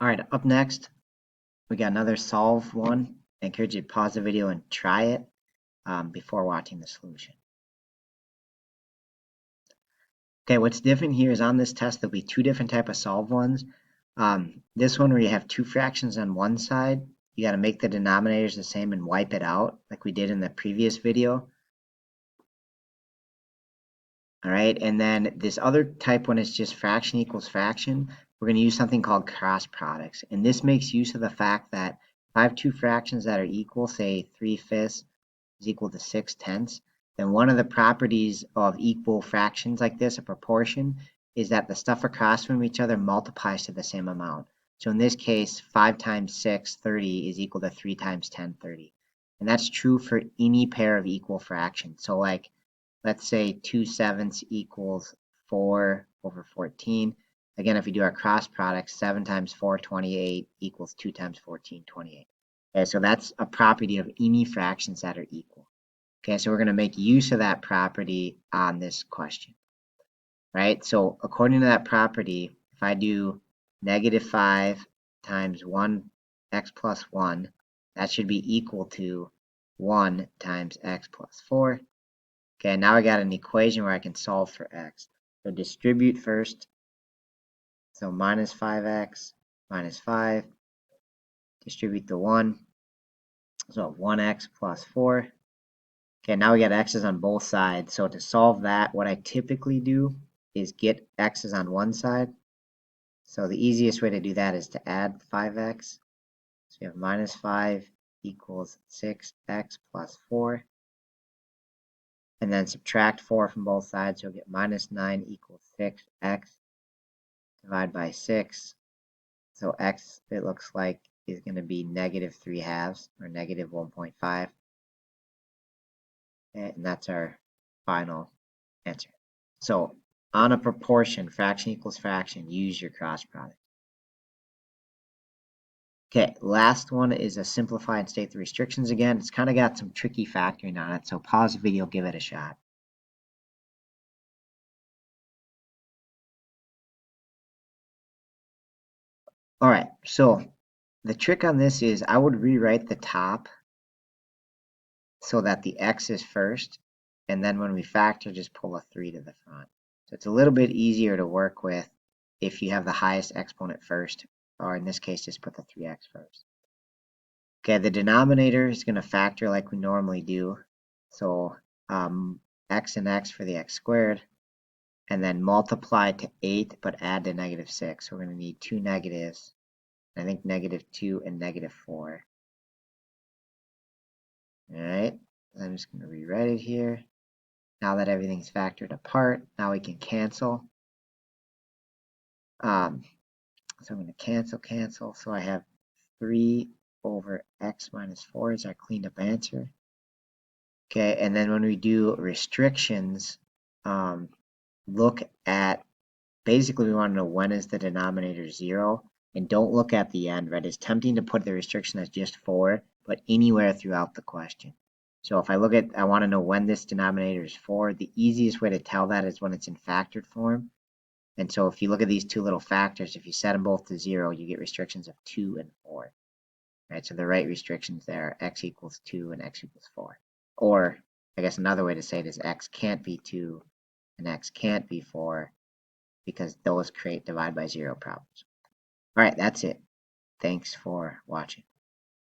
All right, up next, we got another solve one. I encourage you to pause the video and try it before watching the solution. Okay, what's different here is on this test, there'll be two different type of solve ones. This one where you have two fractions on one side, you got to make the denominators the same and wipe it out like we did in the previous video. All right, and then this other type one is just fraction equals fraction. We're going to use something called cross products. And this makes use of the fact that if I have two fractions that are equal, say 3/5 is equal to 6/10, then one of the properties of equal fractions like this, a proportion, is that the stuff across from each other multiplies to the same amount. So in this case, 5 times 6, 30 is equal to 3 times 10, 30. And that's true for any pair of equal fractions. So like, let's say 2/7 equals 4 over 14. Again, if we do our cross product, 7 times 4, 28 equals 2 times 14, 28. Okay, so that's a property of any fractions that are equal. Okay, so we're going to make use of that property on this question, right? So according to that property, if I do -5 times 1x plus 1, that should be equal to 1 times x plus 4. Okay, now I got an equation where I can solve for x. So distribute first. So minus 5x minus 5. Distribute the 1. So 1x plus 4. Okay, now we got x's on both sides. So to solve that, what I typically do is get x's on one side. So the easiest way to do that is to add 5x. So you have minus 5 equals 6x plus 4. And then subtract 4 from both sides. So you'll get minus 9 equals 6x. Divide by 6. So x, it looks like, is going to be -3/2 or -1.5. And that's our final answer. So on a proportion, fraction equals fraction, use your cross product. Okay, last one is a simplify and state the restrictions again. It's kind of got some tricky factoring on it, so pause the video, give it a shot. All right, so the trick on this is I would rewrite the top so that the x is first, and then when we factor, just pull a 3 to the front. So it's a little bit easier to work with if you have the highest exponent first, or in this case, just put the 3x first. Okay, the denominator is going to factor like we normally do. So x and x for the x squared, and then multiply to 8, but add to -6. So we're going to need two negatives. I think -2 and -4. All right, I'm just going to rewrite it here. Now that everything's factored apart, now we can cancel. So I'm going to cancel. So I have 3 over x minus 4 is our cleaned up answer. Okay, and then when we do restrictions, look at, basically we want to know when is the denominator 0, and don't look at the end, right? It's tempting to put the restriction as just 4, but anywhere throughout the question. So if I look at, I want to know when this denominator is 4, the easiest way to tell that is when it's in factored form. And so if you look at these two little factors, if you set them both to 0, you get restrictions of 2 and 4. Right, so the right restrictions there are x equals 2 and x equals 4. Or I guess another way to say it is x can't be 2 and x can't be 4 because those create divide by 0 problems. All right, that's it. Thanks for watching.